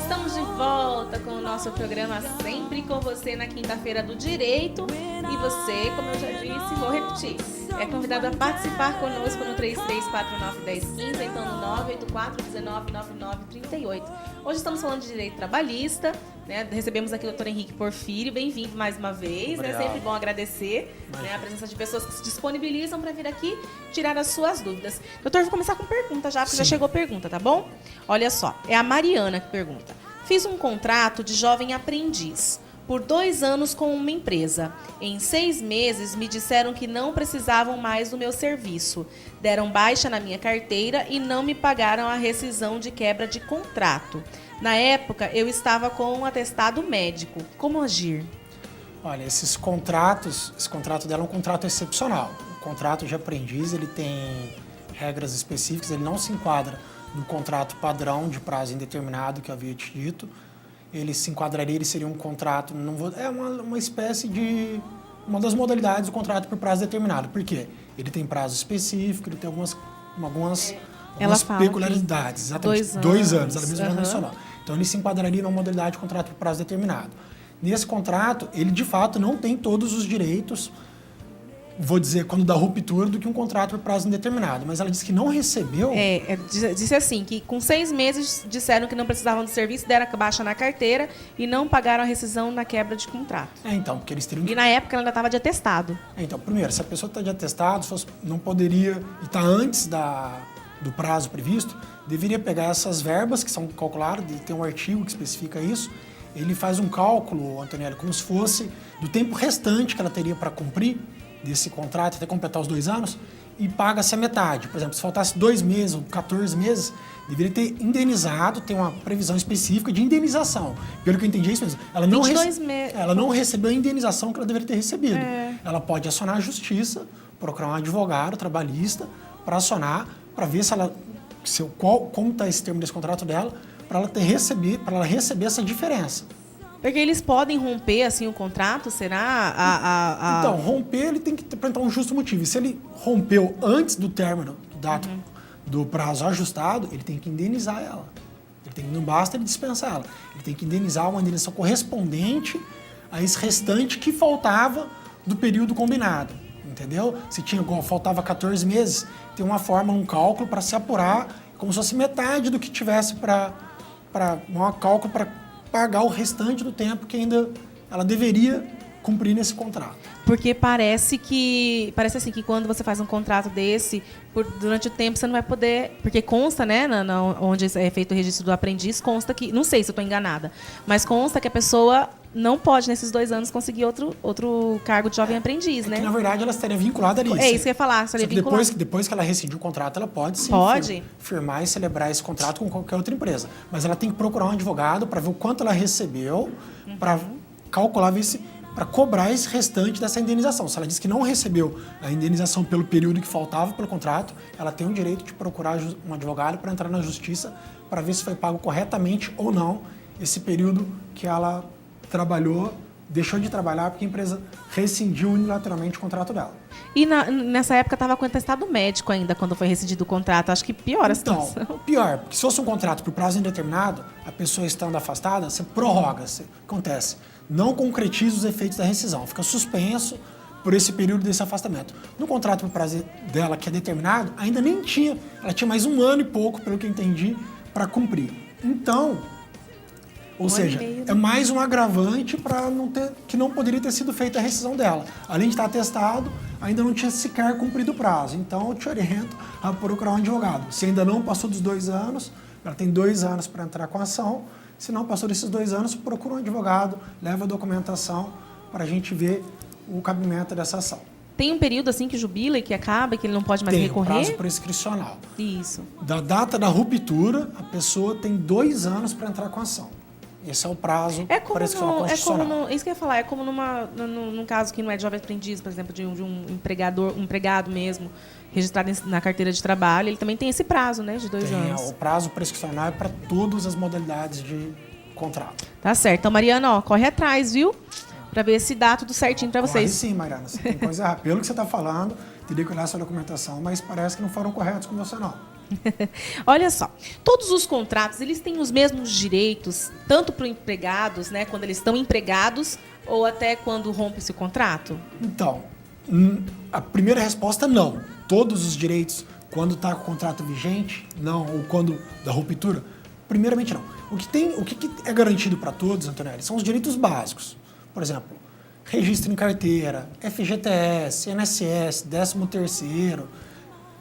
Estamos de volta com o nosso programa Sempre com Você na quinta-feira do Direito. E você, como eu já disse, vou repetir, é convidado a participar conosco no 3349-1015, então no 984-199938. Hoje estamos falando de direito trabalhista, né? Recebemos aqui o Dr. Henrique Porfírio, bem-vindo mais uma vez, né? Sempre bom agradecer, né, a presença de pessoas que se disponibilizam para vir aqui tirar as suas dúvidas. Doutor, vou começar com pergunta já, porque já chegou pergunta, tá bom? Olha só, é a Mariana que pergunta. Fiz um contrato de jovem aprendiz por 2 anos com uma empresa. Em 6 meses, me disseram que não precisavam mais do meu serviço. Deram baixa na minha carteira e não me pagaram a rescisão de quebra de contrato. Na época, eu estava com um atestado médico. Como agir? Olha, esse contrato dela é um contrato excepcional. O contrato de aprendiz, ele tem regras específicas, ele não se enquadra no contrato padrão de prazo indeterminado que eu havia te dito. Ele se enquadraria, ele seria um contrato, uma espécie de, uma das modalidades do contrato por prazo determinado. Por quê? Ele tem prazo específico, ele tem algumas peculiaridades. Exatamente. 2 anos, ela mesma já mencionou. Então, ele se enquadraria numa modalidade de contrato por prazo determinado. Nesse contrato, ele de fato não tem todos os direitos, vou dizer, quando dá ruptura, do que um contrato por prazo indeterminado. Mas ela disse que não recebeu... Disse assim, que com 6 meses disseram que não precisavam do serviço, deram baixa na carteira e não pagaram a rescisão na quebra de contrato. Então, porque eles teriam... E na época ela ainda estava de atestado. Então, primeiro, se a pessoa está de atestado, não poderia, e está antes do prazo previsto, deveria pegar essas verbas que são calculadas, tem um artigo que especifica isso, ele faz um cálculo, Antonelli, como se fosse do tempo restante que ela teria para cumprir desse contrato até completar os 2 anos, e paga-se a metade. Por exemplo, se faltasse 2 meses ou 14 meses, deveria ter indenizado, tem uma previsão específica de indenização. Pelo que eu entendi, é isso mesmo. Ela não recebeu a indenização que ela deveria ter recebido. Ela pode acionar a justiça, procurar um advogado trabalhista para acionar, para ver como está esse termo desse contrato dela, para ela receber essa diferença. Porque eles podem romper assim o contrato, será? Então, romper, ele tem que apresentar um justo motivo. E se ele rompeu antes do término do prazo ajustado, ele tem que indenizar ela. Não basta ele dispensar ela. Ele tem que indenizar uma indenização correspondente a esse restante que faltava do período combinado. Entendeu? Se faltava 14 meses, tem uma forma, um cálculo para se apurar, como se fosse metade do que tivesse um cálculo para pagar o restante do tempo que ainda ela deveria cumprir nesse contrato. Porque parece assim que quando você faz um contrato desse, durante o tempo você não vai poder, porque consta, né, onde é feito o registro do aprendiz, consta que, não sei se eu estou enganada, mas consta que a pessoa não pode nesses 2 anos conseguir outro cargo de jovem aprendiz, né? Que, na verdade, ela estaria vinculada ali. É isso que eu ia falar, estaria vinculada. Depois que ela rescindir o contrato, ela pode sim firmar e celebrar esse contrato com qualquer outra empresa. Mas ela tem que procurar um advogado para ver o quanto ela recebeu, para calcular, para cobrar esse restante dessa indenização. Se ela diz que não recebeu a indenização pelo período que faltava pelo contrato, ela tem o direito de procurar um advogado para entrar na justiça para ver se foi pago corretamente ou não esse período que ela trabalhou, deixou de trabalhar porque a empresa rescindiu unilateralmente o contrato dela. E nessa época estava com atestado médico ainda, quando foi rescindido o contrato. Acho que piora a situação. Então, pior, porque se fosse um contrato por prazo indeterminado, a pessoa estando afastada, você prorroga. Acontece, não concretiza os efeitos da rescisão, fica suspenso por esse período desse afastamento. No contrato por prazo dela, que é determinado, ainda nem tinha, ela tinha mais 1 ano e pouco, pelo que eu entendi, para cumprir. Então, ou seja, é mais um agravante que não poderia ter sido feita a rescisão dela. Além de estar atestado, ainda não tinha sequer cumprido o prazo. Então, eu te oriento a procurar um advogado. Se ainda não passou dos 2 anos, ela tem 2 anos para entrar com a ação. Se não passou desses 2 anos, procura um advogado, leva a documentação para a gente ver o cabimento dessa ação. Tem um período assim que jubila e que acaba, e que ele não pode mais recorrer? Tem um prazo prescricional. Isso. Da data da ruptura, a pessoa tem 2 anos para entrar com a ação. Esse é o prazo prescricional constitucional. Isso que eu ia falar, é como num caso que não é de jovem aprendiz, por exemplo, de um empregado mesmo, registrado na carteira de trabalho, ele também tem esse prazo, né, de 2 anos. O prazo prescricional é para todas as modalidades de contrato. Tá certo. Então, Mariana, corre atrás, viu? Para ver se dá tudo certinho para vocês. Sim, Mariana. Você tem coisa errada. Pelo que você está falando, teria que olhar sua documentação, mas parece que não foram corretos com você, não. Olha só, todos os contratos, eles têm os mesmos direitos, tanto para os empregados, né, quando eles estão empregados, ou até quando rompe-se o contrato? Então, a primeira resposta, não. Todos os direitos, quando está com o contrato vigente, não, ou quando da ruptura, primeiramente não. O que é garantido para todos, Antonelli, são os direitos básicos. Por exemplo, registro em carteira, FGTS, INSS, 13º,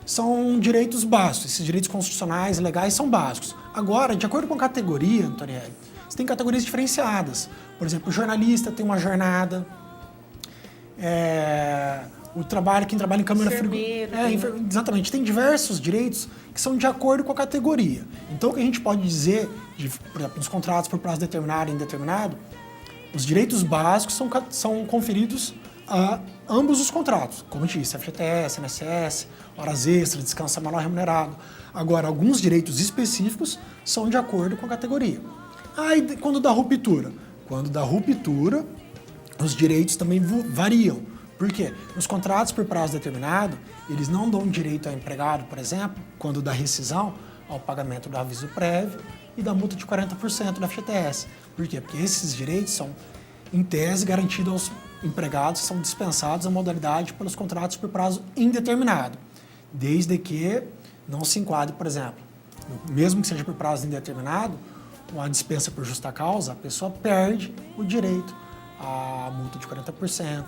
são direitos básicos. Esses direitos constitucionais, legais, são básicos. Agora, de acordo com a categoria, Antonelli, você tem categorias diferenciadas. Por exemplo, o jornalista tem uma jornada, quem trabalha em câmara frigorífica. Exatamente, tem diversos direitos que são de acordo com a categoria. Então, o que a gente pode dizer, por exemplo, nos contratos por prazo determinado e indeterminado, os direitos básicos são conferidos a ambos os contratos. Como eu disse, FGTS, INSS, horas extras, descanso semanal remunerado. Agora, alguns direitos específicos são de acordo com a categoria. E quando dá ruptura? Quando dá ruptura, os direitos também variam. Por quê? Nos contratos por prazo determinado, eles não dão direito ao empregado, por exemplo, quando dá rescisão, ao pagamento do aviso prévio e da multa de 40% da FGTS. Por quê? Porque esses direitos são, em tese, garantidos aos empregados que são dispensados a modalidade pelos contratos por prazo indeterminado, desde que não se enquadre, por exemplo, mesmo que seja por prazo indeterminado, uma dispensa por justa causa, a pessoa perde o direito à multa de 40%,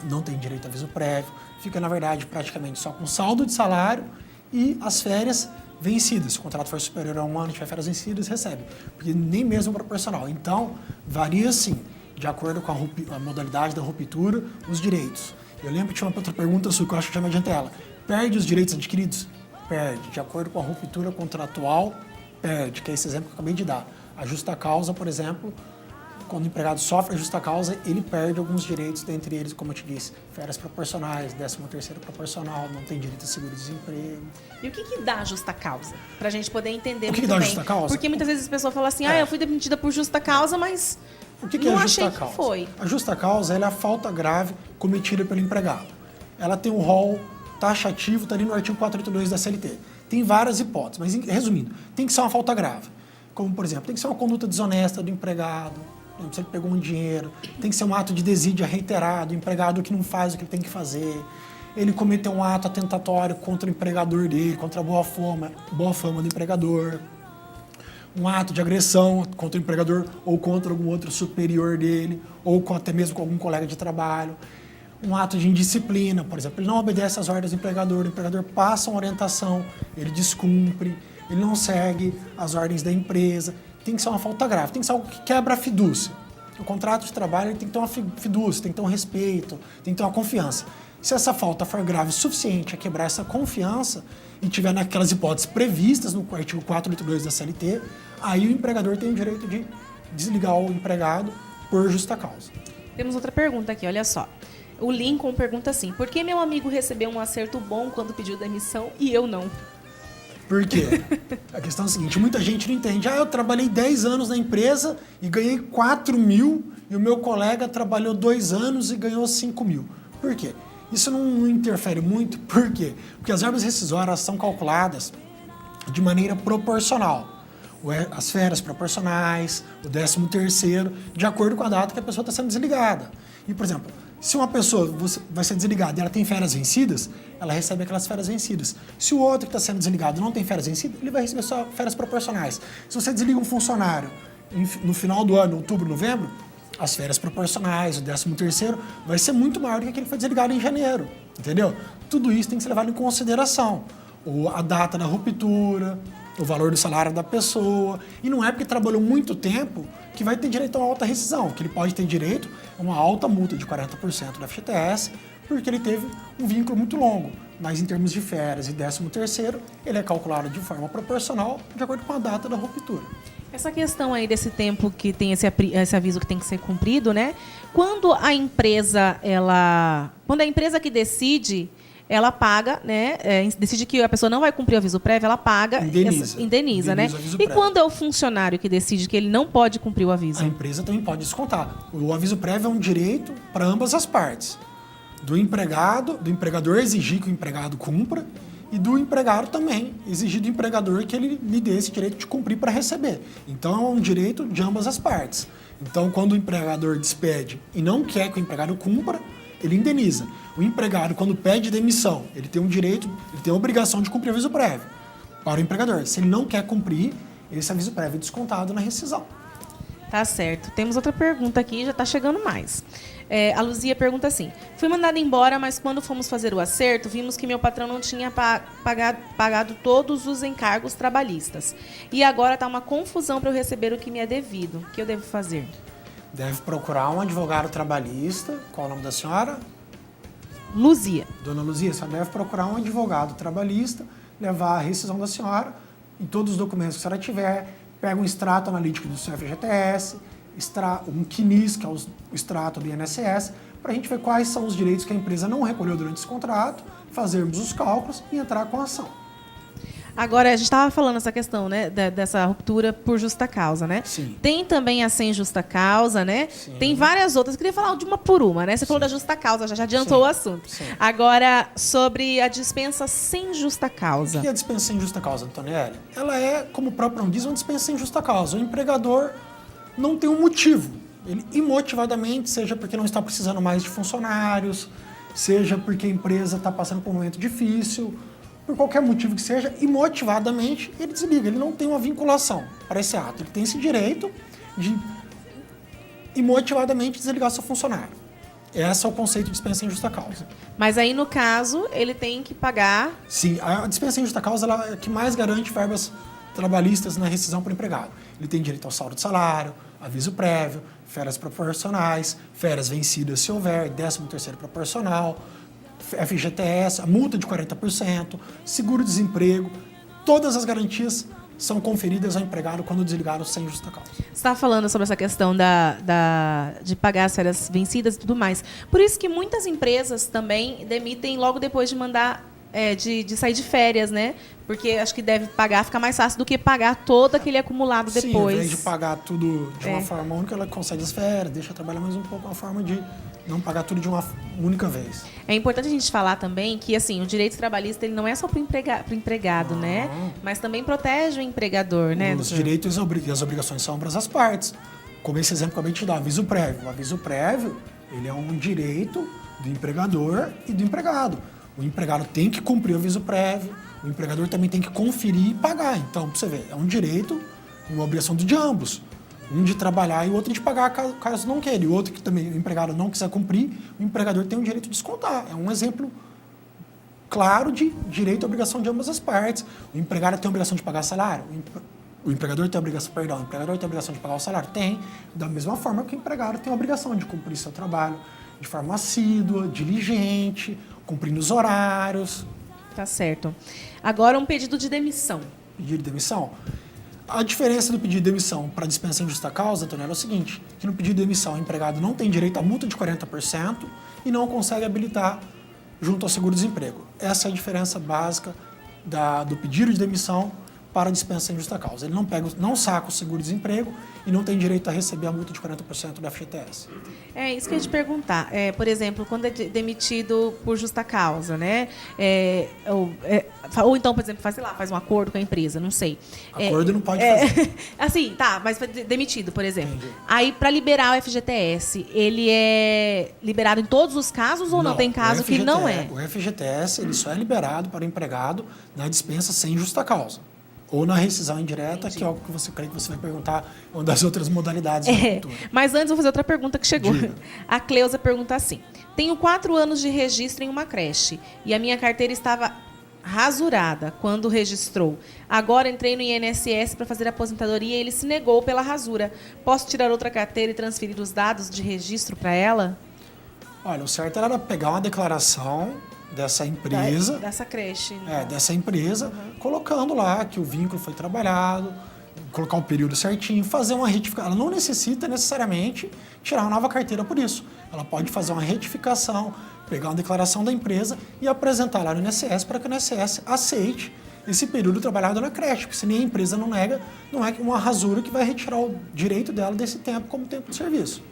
não tem direito a aviso prévio, fica, na verdade, praticamente só com saldo de salário e as férias vencidas. Se o contrato for superior a 1 ano, tiver férias vencidas, recebe, porque nem mesmo proporcional. Então, varia sim, de acordo com a modalidade da ruptura, os direitos. Eu lembro que tinha uma outra pergunta sua, que eu acho que já me adiantei ela. Perde os direitos adquiridos? Perde. De acordo com a ruptura contratual, perde, que é esse exemplo que eu acabei de dar. A justa causa, por exemplo, quando o empregado sofre a justa causa, ele perde alguns direitos, dentre eles, como eu te disse, férias proporcionais, 13º proporcional, não tem direito a seguro-desemprego. E o que dá a justa causa? Pra gente poder entender muito bem. O que dá a bem. Justa causa? Porque muitas vezes as pessoas falam assim, eu fui demitida por justa causa, mas o que não é a achei justa causa? Que foi. A justa causa é a falta grave cometida pelo empregado. Ela tem um rol taxativo, está ali no artigo 482 da CLT. Tem várias hipóteses, mas resumindo, tem que ser uma falta grave. Como, por exemplo, tem que ser uma conduta desonesta do empregado, se ele pegou um dinheiro, tem que ser um ato de desídia reiterado, o empregado que não faz o que ele tem que fazer, ele cometeu um ato atentatório contra o empregador dele, contra a boa fama do empregador, um ato de agressão contra o empregador ou contra algum outro superior dele, ou até mesmo com algum colega de trabalho, um ato de indisciplina, por exemplo, ele não obedece às ordens do empregador, o empregador passa uma orientação, ele descumpre, ele não segue as ordens da empresa. Tem que ser uma falta grave, tem que ser algo que quebra a fidúcia. O contrato de trabalho ele tem que ter uma fidúcia, tem que ter um respeito, tem que ter uma confiança. Se essa falta for grave o suficiente a quebrar essa confiança e tiver naquelas hipóteses previstas no artigo 482 da CLT, aí o empregador tem o direito de desligar o empregado por justa causa. Temos outra pergunta aqui, olha só. O Lincoln pergunta assim, por que meu amigo recebeu um acerto bom quando pediu demissão e eu não? Por quê? A questão é a seguinte, muita gente não entende. Eu trabalhei 10 anos na empresa e ganhei 4 mil e o meu colega trabalhou 2 anos e ganhou 5 mil. Por quê? Isso não interfere muito. Por quê? Porque as verbas rescisórias são calculadas de maneira proporcional. As férias proporcionais, o 13º, de acordo com a data que a pessoa está sendo desligada. E, por exemplo, se uma pessoa vai ser desligada e ela tem férias vencidas, ela recebe aquelas férias vencidas. Se o outro que está sendo desligado não tem férias vencidas, ele vai receber só férias proporcionais. Se você desliga um funcionário no final do ano, outubro, novembro, as férias proporcionais, o 13º, vai ser muito maior do que aquele que foi desligado em janeiro. Entendeu? Tudo isso tem que ser levado em consideração. A data da ruptura, o valor do salário da pessoa. E não é porque trabalhou muito tempo que vai ter direito a uma alta rescisão. Que ele pode ter direito a uma alta multa de 40% da FGTS, porque ele teve um vínculo muito longo. Mas em termos de férias e 13º, ele é calculado de forma proporcional de acordo com a data da ruptura. Essa questão aí desse tempo que tem esse aviso que tem que ser cumprido, né? Quando a empresa que decide, ela paga, né? Decide que a pessoa não vai cumprir o aviso prévio, ela paga, indeniza, né? E quando é o funcionário que decide que ele não pode cumprir o aviso? A empresa também pode descontar. O aviso prévio é um direito para ambas as partes. Do empregador exigir que o empregado cumpra e do empregado também, exigir do empregador que ele lhe dê esse direito de cumprir para receber. Então, é um direito de ambas as partes. Então, quando o empregador despede e não quer que o empregado cumpra, ele indeniza. O empregado, quando pede demissão, ele tem um direito, ele tem a obrigação de cumprir aviso prévio para o empregador. Se ele não quer cumprir, esse aviso prévio é descontado na rescisão. Tá certo. Temos outra pergunta aqui, já está chegando mais. A Luzia pergunta assim: fui mandada embora, mas quando fomos fazer o acerto, vimos que meu patrão não tinha pagado todos os encargos trabalhistas. E agora está uma confusão para eu receber o que me é devido. O que eu devo fazer? Deve procurar um advogado trabalhista. Qual é o nome da senhora? Luzia. Dona Luzia, você deve procurar um advogado trabalhista, levar a rescisão da senhora e todos os documentos que a senhora tiver, pega um extrato analítico do seu FGTS, um CNIS, que é o extrato do INSS, para a gente ver quais são os direitos que a empresa não recolheu durante esse contrato, fazermos os cálculos e entrar com a ação. Agora, a gente estava falando essa questão, né, dessa ruptura por justa causa, né? Sim. Tem também a sem justa causa, né? Sim. Tem várias outras. Eu queria falar de uma por uma, né? Você falou da justa causa, já adiantou o assunto. Sim. Agora, sobre a dispensa sem justa causa. O que é a dispensa sem justa causa, Antonielli? Ela é, como o próprio nome diz, uma dispensa sem justa causa. O empregador não tem um motivo. Ele, imotivadamente, seja porque não está precisando mais de funcionários, seja porque a empresa está passando por um momento difícil, por qualquer motivo que seja, imotivadamente, ele desliga. Ele não tem uma vinculação para esse ato. Ele tem esse direito de imotivadamente desligar seu funcionário. Esse é o conceito de dispensa sem justa causa. Mas aí, no caso, ele tem que pagar... Sim, a dispensa sem justa causa ela é a que mais garante verbas trabalhistas na rescisão para o empregado. Ele tem direito ao saldo de salário, aviso prévio, férias proporcionais, férias vencidas se houver, 13º proporcional, FGTS, a multa de 40%, seguro-desemprego, todas as garantias são conferidas ao empregado quando desligado sem justa causa. Você estava falando sobre essa questão de pagar as férias vencidas e tudo mais. Por isso que muitas empresas também demitem logo depois de mandar, de sair de férias, né? Porque acho que deve pagar, fica mais fácil do que pagar todo aquele acumulado depois. Sim, ao invés de pagar tudo de uma forma única, ela concede as férias, deixa trabalhar mais um pouco, uma forma de não pagar tudo de uma única vez. É importante a gente falar também que assim, o direito trabalhista ele não é só para o empregado, né? Mas também protege o empregador, né? Os direitos e as obrigações são para as partes. Como esse exemplo que eu acabei de te dar, aviso prévio. O aviso prévio, ele é um direito do empregador e do empregado. O empregado tem que cumprir o aviso prévio, o empregador também tem que conferir e pagar. Então, para você ver, é um direito e uma obrigação de ambos. Um de trabalhar e o outro de pagar caso não queira. E o outro que também o empregado não quiser cumprir, o empregador tem o direito de descontar. É um exemplo claro de direito e obrigação de ambas as partes. O empregado tem a obrigação de pagar salário. O empregador tem a obrigação, o empregador tem a obrigação de pagar o salário? Tem. Da mesma forma que o empregado tem a obrigação de cumprir seu trabalho de forma assídua, diligente, cumprindo os horários. Tá certo. Agora, um pedido de demissão. Pedido de demissão? A diferença do pedido de demissão para dispensa sem justa causa, Antônio, é o seguinte, que no pedido de demissão o empregado não tem direito à multa de 40% e não consegue habilitar junto ao seguro-desemprego. Essa é a diferença básica do pedido de demissão para dispensa sem justa causa. Ele não saca o seguro-desemprego e não tem direito a receber a multa de 40% do FGTS. É isso que eu ia te perguntar. Por exemplo, quando é demitido por justa causa, né? Ou então, por exemplo, faz um acordo com a empresa, não sei. Acordo não pode fazer. Assim, tá, mas foi demitido, por exemplo. Entendi. Aí, para liberar o FGTS, ele é liberado em todos os casos ou não? Tem caso que não é? O FGTS ele só é liberado para o empregado na dispensa sem justa causa. Ou na rescisão indireta, que é o que você crê que você vai perguntar, uma das outras modalidades da cultura. Mas antes, vou fazer outra pergunta que chegou. Diga. A Cleusa pergunta assim: tenho 4 anos de registro em uma creche e a minha carteira estava rasurada quando registrou. Agora entrei no INSS para fazer a aposentadoria e ele se negou pela rasura. Posso tirar outra carteira e transferir os dados de registro para ela? Olha, o certo era pegar uma declaração dessa empresa. Dessa creche. Então. Dessa empresa, colocando lá que o vínculo foi trabalhado, colocar o período certinho, fazer uma retificação. Ela não necessita necessariamente tirar uma nova carteira por isso. Ela pode fazer uma retificação, pegar uma declaração da empresa e apresentar lá no INSS para que o INSS aceite esse período trabalhado na creche, porque se nem a empresa não nega, não é uma rasura que vai retirar o direito dela desse tempo como tempo de serviço.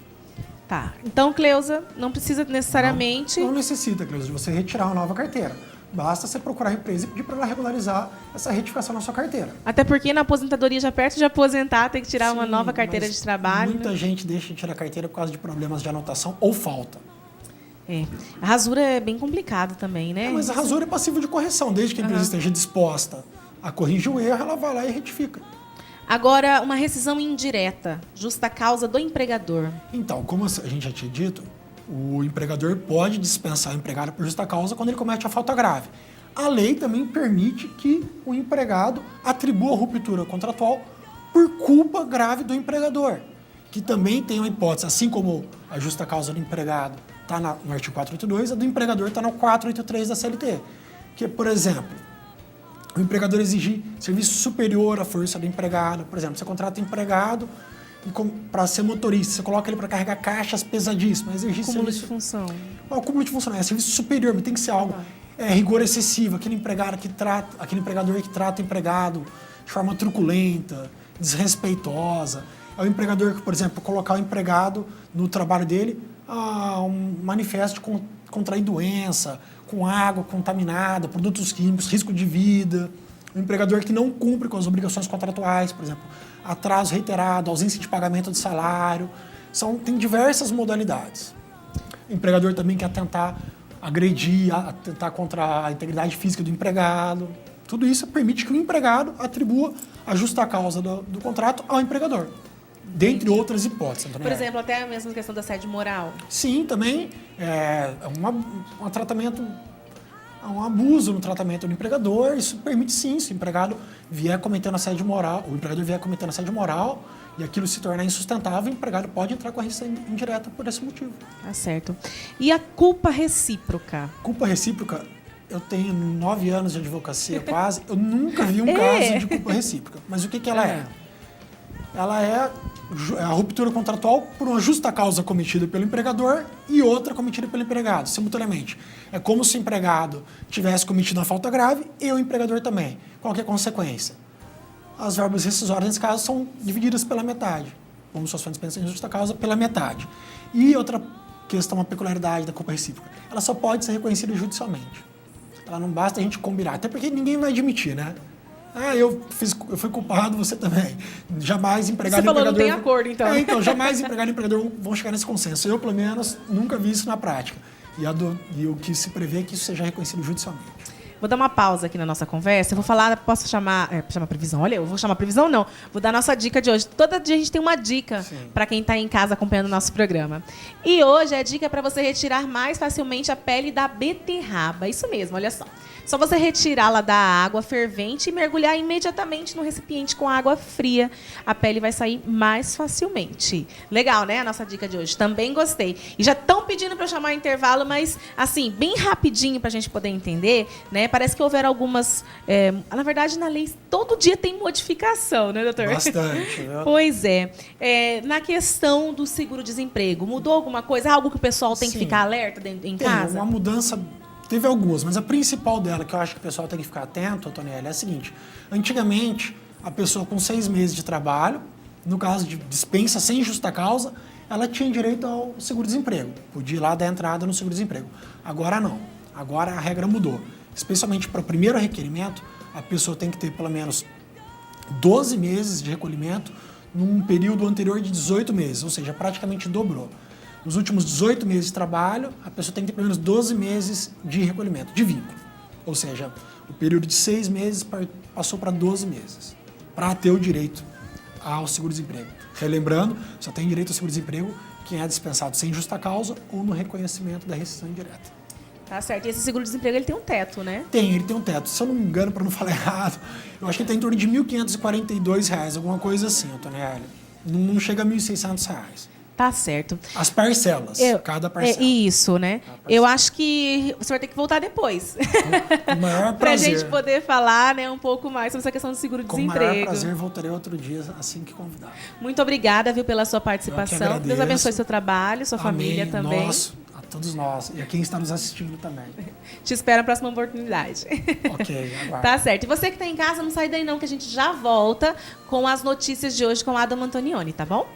Tá. Então, Cleusa, não precisa necessariamente... Não necessita, Cleusa, de você retirar uma nova carteira. basta você procurar a empresa e pedir para ela regularizar essa retificação na sua carteira. Até porque na aposentadoria, já perto de aposentar, tem que tirar uma Sim, nova carteira mas de trabalho. Muita gente deixa de tirar a carteira por causa de problemas de anotação ou falta. A rasura é bem complicado também, né? Mas a rasura é passível de correção, desde que a empresa esteja disposta a corrigir o erro, ela vai lá e retifica. Agora, uma rescisão indireta, justa causa do empregador. Então, como a gente já tinha dito, o empregador pode dispensar o empregado por justa causa quando ele comete a falta grave. A lei também permite que o empregado atribua a ruptura contratual por culpa grave do empregador, que também tem uma hipótese, assim como a justa causa do empregado está no artigo 482, a do empregador está no 483 da CLT, que, por exemplo, o empregador exigir serviço superior à força do empregado. Por exemplo, você contrata um empregado para ser motorista, você coloca ele para carregar caixas pesadíssimas. Exigir Cúmulo serviço... de função. O cúmulo de função é serviço superior, mas tem que ser algo rigor excessivo. Aquele empregador que trata o empregado de forma truculenta, desrespeitosa. É o empregador que, por exemplo, colocar o empregado no trabalho dele um manifesto de contrair doença, com água contaminada, produtos químicos, risco de vida. O empregador que não cumpre com as obrigações contratuais, por exemplo, atraso reiterado, ausência de pagamento de salário. Tem diversas modalidades. O empregador também quer tentar agredir, atentar contra a integridade física do empregado. Tudo isso permite que o empregado atribua a justa causa do contrato ao empregador. Dentre outras hipóteses. Por exemplo, até a mesma questão da assédio moral. Sim, também é um tratamento, um abuso no tratamento do empregador. Isso permite sim, se o empregado vier cometendo assédio moral, o empregador vier cometendo assédio moral e aquilo se tornar insustentável, o empregado pode entrar com a rescisão indireta por esse motivo. Tá certo. E a culpa recíproca? Culpa recíproca, eu tenho 9 anos de advocacia quase, eu nunca vi um caso de culpa recíproca. Mas o que ela é? Ela é a ruptura contratual por uma justa causa cometida pelo empregador e outra cometida pelo empregado, simultaneamente. É como se o empregado tivesse cometido uma falta grave e o empregador também. Qual que é a consequência? As verbas rescisórias, nesse caso, são divididas pela metade. Como se fosse dispensas em justa causa, pela metade. E outra questão, uma peculiaridade da culpa recíproca, ela só pode ser reconhecida judicialmente. Ela não basta a gente combinar, até porque ninguém vai admitir, né? Eu fui culpado, você também. Jamais empregado e empregador... Você falou, não tem acordo, então. Então, jamais empregado e empregador vão chegar nesse consenso. Eu, pelo menos, nunca vi isso na prática. E o que se prevê é que isso seja reconhecido judicialmente. Vou dar uma pausa aqui na nossa conversa. Eu vou falar, posso chamar previsão? Olha, eu vou chamar previsão, não. Vou dar a nossa dica de hoje. Todo dia a gente tem uma dica para quem está em casa acompanhando o nosso programa. E hoje a dica é para você retirar mais facilmente a pele da beterraba. Isso mesmo, olha só. Só você retirá-la da água fervente e mergulhar imediatamente no recipiente com água fria. A pele vai sair mais facilmente. Legal, né? A nossa dica de hoje. Também gostei. E já estão pedindo para eu chamar intervalo, mas, assim, bem rapidinho para a gente poder entender, né? Parece que houveram algumas... na verdade, na lei, todo dia tem modificação, né, doutor? Bastante. Viu? Pois é. Na questão do seguro-desemprego, mudou alguma coisa? Algo que o pessoal tem que ficar alerta em casa? Uma mudança... Teve algumas, mas a principal dela, que eu acho que o pessoal tem que ficar atento, Antoniela, é a seguinte. Antigamente, a pessoa com 6 meses de trabalho, no caso de dispensa sem justa causa, ela tinha direito ao seguro-desemprego. Podia ir lá dar entrada no seguro-desemprego. Agora não. Agora a regra mudou. Especialmente para o primeiro requerimento, a pessoa tem que ter pelo menos 12 meses de recolhimento num período anterior de 18 meses, ou seja, praticamente dobrou. Nos últimos 18 meses de trabalho, a pessoa tem que ter pelo menos 12 meses de recolhimento, de vínculo. Ou seja, o período de 6 meses passou para 12 meses, para ter o direito ao seguro-desemprego. Relembrando, só tem direito ao seguro-desemprego quem é dispensado sem justa causa ou no reconhecimento da rescisão indireta. Tá certo. E esse seguro-desemprego, ele tem um teto, né? Ele tem um teto. Se eu não me engano, para não falar errado, eu acho que ele está em torno de R$ 1.542, alguma coisa assim, Antoniela. Não chega a R$ 1.600. Tá certo. As parcelas, cada parcela. Isso, né? Eu acho que você vai ter que voltar depois. Com o maior prazer. Pra gente poder falar, né, um pouco mais sobre essa questão do seguro-desemprego. Com o maior prazer, voltarei outro dia assim que convidar. Muito obrigada, viu, pela sua participação. Deus abençoe seu trabalho, sua família também. A todos nós. E a quem está nos assistindo também. Te espero na próxima oportunidade. Ok, aguardo. Tá certo. E você que está em casa, não sai daí não, que a gente já volta com as notícias de hoje com Adam Antonioni, tá bom?